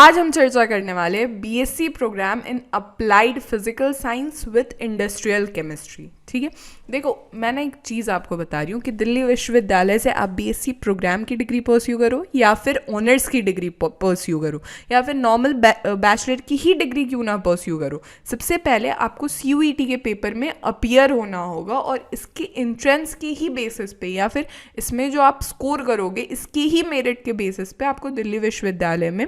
आज हम चर्चा करने वाले BSc programme in applied physical science with industrial chemistry. ठीक है, देखो मैं ना एक चीज़ आपको बता रही हूँ कि दिल्ली विश्वविद्यालय से आप बीएससी प्रोग्राम की डिग्री परस्यू करो या फिर ऑनर्स की डिग्री परस्यू करो या फिर नॉर्मल बैचलर की ही डिग्री क्यों ना परस्यू करो, सबसे पहले आपको सीयूईटी के पेपर में अपीयर होना होगा और इसके इंट्रेंस की ही बेसिस पे या फिर इसमें जो आप स्कोर करोगे इसकी ही मेरिट के बेसिस पे आपको दिल्ली विश्वविद्यालय में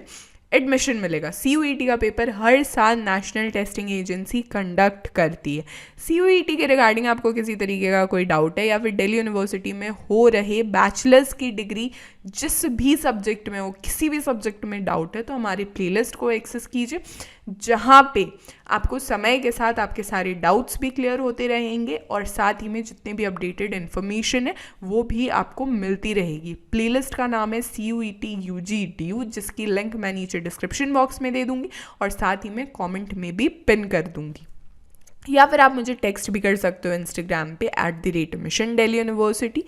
एडमिशन मिलेगा। सीयूईटी का पेपर हर साल नेशनल टेस्टिंग एजेंसी कंडक्ट करती है। सीयूईटी के रिगार्डिंग आपको किसी तरीके का कोई डाउट है या फिर दिल्ली यूनिवर्सिटी में हो रहे बैचलर्स की डिग्री जिस भी सब्जेक्ट में हो, किसी भी सब्जेक्ट में डाउट है तो हमारी प्लेलिस्ट को एक्सेस कीजिए, जहाँ पे आपको समय के साथ आपके सारे डाउट्स भी क्लियर होते रहेंगे और साथ ही में जितने भी अपडेटेड इन्फॉर्मेशन है वो भी आपको मिलती रहेगी। प्लेलिस्ट का नाम है CUET UG DU, जिसकी लिंक मैं नीचे डिस्क्रिप्शन बॉक्स में दे दूंगी और साथ ही में कमेंट में भी पिन कर दूंगी, या फिर आप मुझे टेक्स्ट भी कर सकते हो इंस्टाग्राम पे @मिशन दिल्ली यूनिवर्सिटी,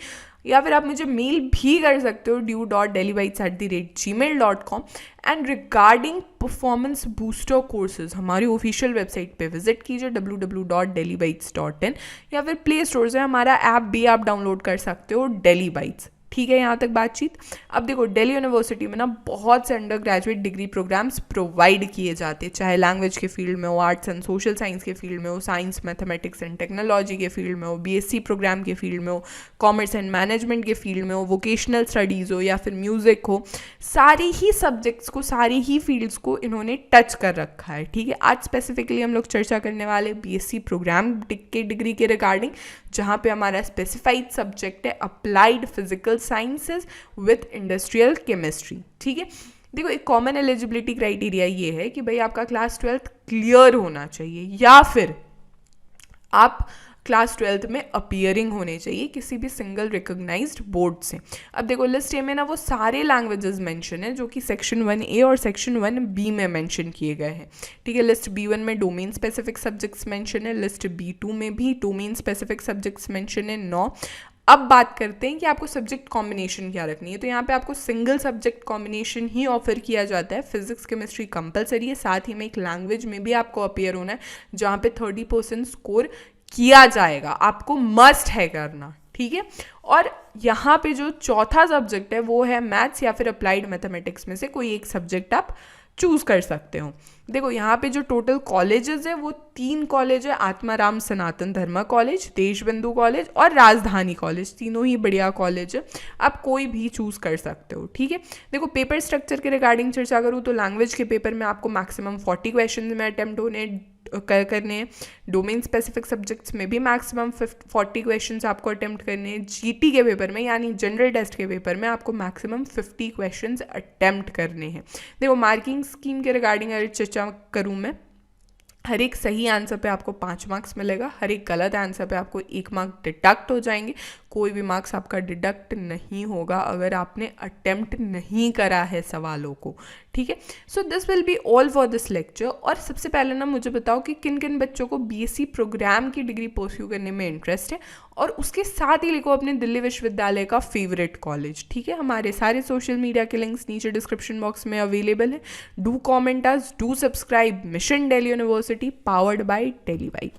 या फिर आप मुझे मेल भी कर सकते हो du.delhibytes@gmail.com। And regarding performance booster courses हमारी ऑफिशियल वेबसाइट पे विजिट कीजिए www.delhibytes.in, या फिर प्ले स्टोर से हमारा ऐप भी आप डाउनलोड कर सकते हो दिल्ली बाइट्स। ठीक है, यहाँ तक बातचीत। अब देखो दिल्ली यूनिवर्सिटी में ना बहुत से undergraduate degree programmes provide किए जाते हैं, चाहे लैंग्वेज के फील्ड में हो, आर्ट्स एंड सोशल साइंस के फील्ड में हो, साइंस मैथमेटिक्स एंड टेक्नोलॉजी के फील्ड में हो, बीएससी प्रोग्राम के फील्ड में हो, कॉमर्स एंड मैनेजमेंट के फील्ड में हो, वोकेशनल स्टडीज़ हो या फिर म्यूज़िक हो, सारी ही सब्जेक्ट्स को, सारी ही फील्ड्स को इन्होंने टच कर रखा है। ठीक है, आज स्पेसिफिकली हम लोग चर्चा करने वाले बीएससी प्रोग्राम के डिग्री के रिगार्डिंग, जहाँ पे हमारा स्पेसिफाइड सब्जेक्ट है applied physical sciences with industrial chemistry. ठीक है, देखो एक कॉमन एलिजिबिलिटी क्राइटेरिया ये है कि भाई आपका क्लास 12th क्लियर होना चाहिए या फिर आप क्लास 12th में अपीयरिंग होने चाहिए किसी भी सिंगल रिकॉग्नाइज्ड बोर्ड से। अब देखो लिस्ट ए में ना वो सारे लैंग्वेजेस मेंशन है जो कि सेक्शन 1A और सेक्शन 1B में मेंशन किए गए हैं। ठीक है, लिस्ट B1 में डोमेन स्पेसिफिक सब्जेक्ट्स मेंशन है, लिस्ट B2 में भी डोमेन स्पेसिफिक सब्जेक्ट्स मेंशन है 9। अब बात करते हैं कि आपको सब्जेक्ट कॉम्बिनेशन क्या रखनी है, तो यहाँ पे आपको सिंगल सब्जेक्ट कॉम्बिनेशन ही ऑफर किया जाता है। फिजिक्स केमिस्ट्री कंपलसरी है, साथ ही में एक लैंग्वेज में भी आपको अपीयर होना है जहाँ पे 30% स्कोर किया जाएगा, आपको मस्ट है करना। ठीक है, और यहाँ पे जो चौथा सब्जेक्ट है वो है मैथ्स या फिर अप्लाइड मैथमेटिक्स में से कोई एक सब्जेक्ट आप चूज़ कर सकते हो। देखो यहाँ पे जो टोटल कॉलेजेस है वो 3 कॉलेज है, आत्माराम सनातन धर्मा कॉलेज, देशबंधु कॉलेज और राजधानी कॉलेज, तीनों ही बढ़िया कॉलेज है, आप कोई भी चूज़ कर सकते हो। ठीक है, देखो पेपर स्ट्रक्चर के रिगार्डिंग चर्चा करूँ तो लैंग्वेज के पेपर में आपको मैक्सिमम 40 क्वेश्चन में अटैम्प्ट करने हैं, डोमेन स्पेसिफिक सब्जेक्ट्स में भी मैक्सिमम 40 क्वेश्चंस आपको अटेम्प्ट करने हैं, जीटी के पेपर में यानी जनरल टेस्ट के पेपर में आपको मैक्सिमम 50 क्वेश्चंस अटेम्प्ट करने हैं। देखो मार्किंग स्कीम के रिगार्डिंग अगर चर्चा करूँ मैं, हर एक सही आंसर पे आपको 5 मार्क्स मिलेगा, हर एक गलत आंसर पे आपको 1 मार्क डिडक्ट हो जाएंगे, कोई भी मार्क्स आपका डिडक्ट नहीं होगा अगर आपने अटेम्प्ट नहीं करा है सवालों को। ठीक है, so this will be all for this lecture. और सबसे पहले ना मुझे बताओ कि किन किन बच्चों को बीएससी प्रोग्राम की डिग्री परस्यू करने में इंटरेस्ट है और उसके साथ ही लिखो अपने दिल्ली विश्वविद्यालय का फेवरेट कॉलेज। ठीक है, हमारे सारे सोशल मीडिया के लिंक्स नीचे डिस्क्रिप्शन बॉक्स में अवेलेबल है। Do comment us, do subscribe mission Delhi University powered by Delhi bite.